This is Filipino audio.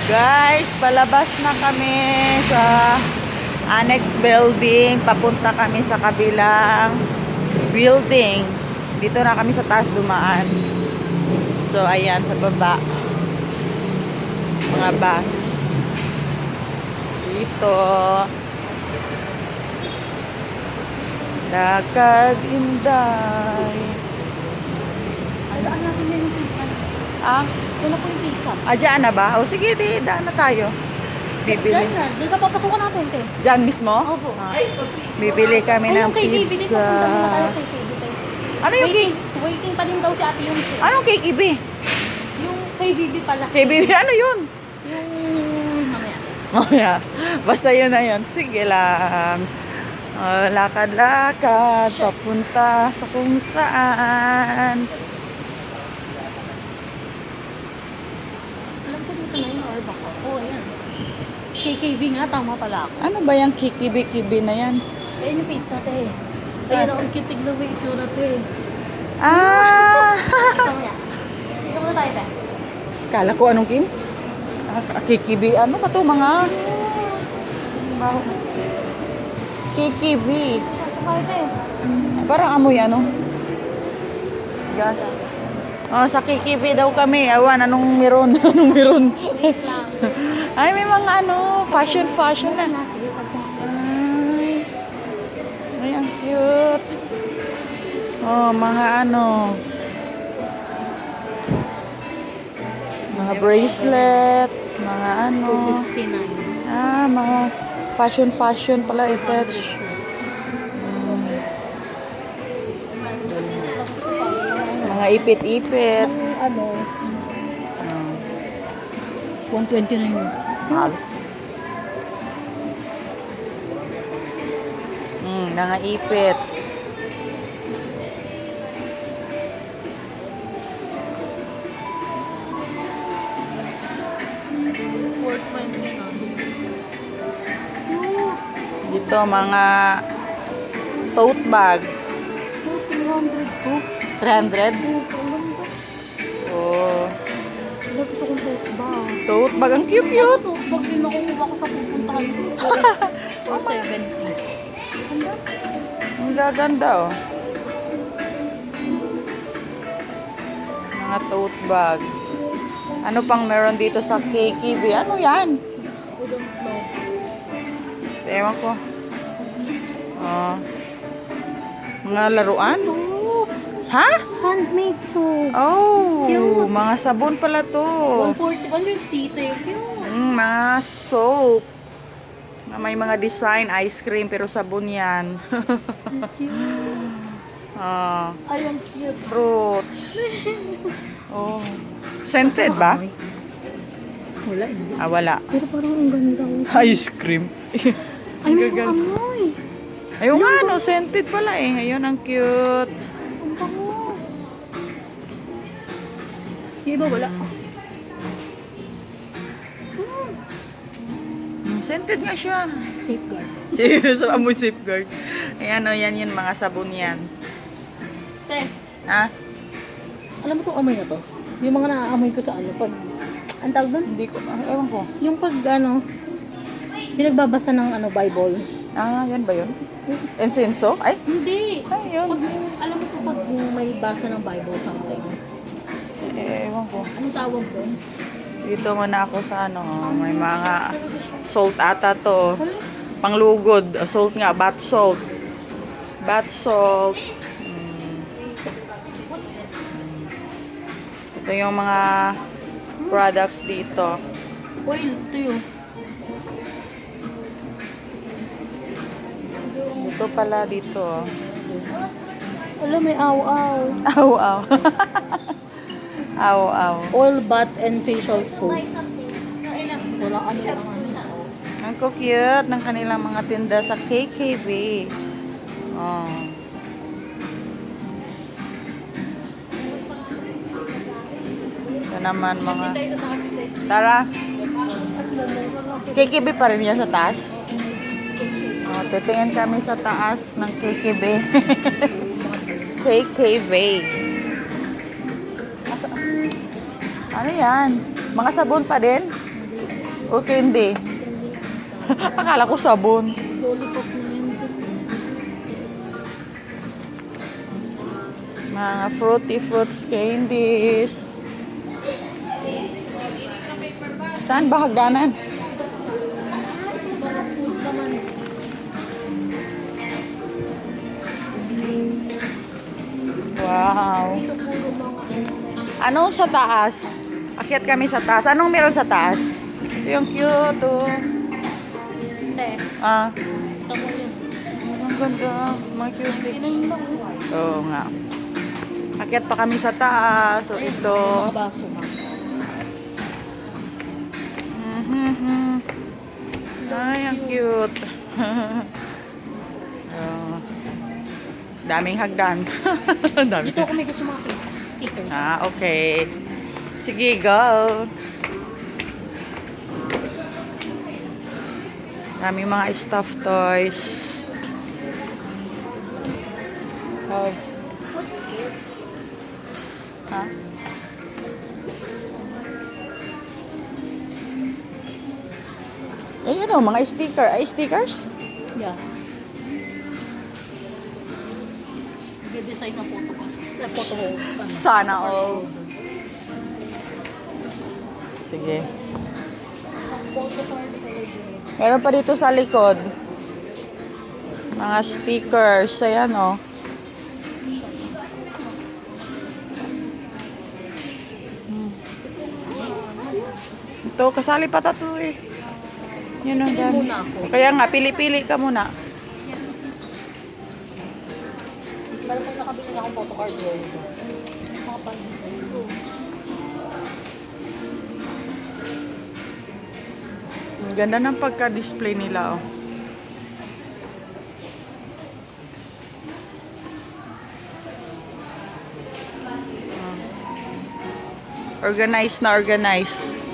Guys, palabas na kami sa annex building. Papunta kami sa kabilang building. Dito na kami sa taas dumaan. So, ayan, sa baba. Mga bus. Dito. Lakad Inday. Daan natin yan yung pizza. Ah? Ito na po yung pizza. Dyan na ba? O sige, daan na tayo. Bibili. Diyan na. Diyan sa papasukan natin, te. Dyan mismo? Opo. Bibili kami ng yung kay Bibi dito. pizza. Punta muna tayo kay Bibi tayo. Ano yung Waiting. Waiting pa din daw si ate yung... Anong KKB? Yung kay Bibi pala. KBB, ano yun? Yung... Mamaya. Oh, yeah. Basta yun na yun. Sige lang. Lakad-lakad. Papunta sa kung saan. Alam ko dito na yun or baka. Oo, ayan. KKV nga, tama pala ako. Ano ba yung kikibi-kibi na yan? Ayan yung pizza, te. Ayan ang kitig na may itsura, te. Ah! Ito nga. Ito muna tayo, te. Kala ko anong Kim? Kikibi. Ano ba to mga? Kikibi. Ito tayo, te. Parang amoy ano? Gosh. Oh, sa kikibi daw kami. Awan, anong meron? Anong meron? Wait lang. Ay, may mga ano, fashion na. Ay, ang cute. Oh, mga ano. Mga bracelet. Mga ano. 259. Ah, mga fashion pala i-touch. Mga ipit-ipit. Ang ano, 129. Halo. Mga ipit. Dito mga tote bag. 300. Oh, Gusto kong tote bag. tote bag. Ang cute. Tote bag din ako kuha ko sa pupuntahan ko. 470. Ang gaganda oh. Mga tote bag. Ano pang meron dito sa KKB? Ano yan? I don't know. Ewan ko. Oh. Mga laruan? Soap. Ha? Handmade soap. Oh, Cute. mga sabon pala to. 140, 150. Thank you. Mga soap. Na may mga design, ice cream, pero sabon yan. Cute. Ah, Ay, ang cute. fruits. Oh. Scented ba? Wala, hindi. Ah, wala. Pero parang ang ganda. Ice cream. Ay, may Gagal. amoy. Ayun nga, no, scented pala eh. Ayun, ang cute. Ang bango. Yung iba wala. Scented nga siya. Safeguard. So, amoy safeguard. Ayan, o, yan yun, mga sabon yan. Te, Ha? alam mo itong amoy na to? Yung mga naaamoy ko sa ano, pag, ang tawag doon? Hindi ko, ewan ko. Yung pag, ano, pinagbabasa ng, ano, Bible. Ah, yan ba yun? Incenso? Ay, Hindi. ay, yun. Pag, alam mo po, pag may basa ng Bible something. Ewan ko. Anong tawag doon? Dito muna ako sa ano, may mga salt ata to. Panglugod. Salt nga, bath salt. Bath salt. What's this? Ito yung mga products dito. Oil, ito yun. Dito pala dito. Alam, may aw-aw. Aw, aw. Aw, aw. Oil, bath, and facial soap. Wala ano lang ano. Ang cute ng kanilang mga tinda sa KKB. Oh. Ito naman mga... Tara. KKB pa rin yan sa taas. Oh, titingin kami sa taas ng KKB. KKB. Ano yan? Mga sabon pa din? Okay, hindi. Hindi na. Akala ko sabon. Lollipop na yun. Mga fruity fruits candies. Saan ba hagdanan? Mga food naman. Wow. Ito puro mga Anong sa taas? Akyat kami sa taas. Anong meron sa taas? Yung cute, oh. te. Ah, Ito mo yun. ang ganda. Mga cute. Oo nga. Akyat pa kami sa taas. So, Ayun, ito. may mga baso nga. Mhm. Ay, ang cute. Oh. Daming hagdan. Dami. Dito ako may gusto mga stickers. Ah, okay. Sige, go. Daming mga stuffed toys. Oh. Ha? Eh, ano, mga sticker. Ay, stickers? Yeah. Nag-design ng photo ko. Sa photo ko. Ano? Sana all. Sige. Photo card ko ulit. Meron pa dito sa likod. Mga stickers. Ayan, oh. Ito, kasali pa tato eh. Yun ang Pili dami. muna ako. Kaya nga, pili-pili ka muna. Pero pag nakabili na akong photo card ko, mga pan-design ko. Ang ganda ng pagka-display nila, oh. Organized na organized.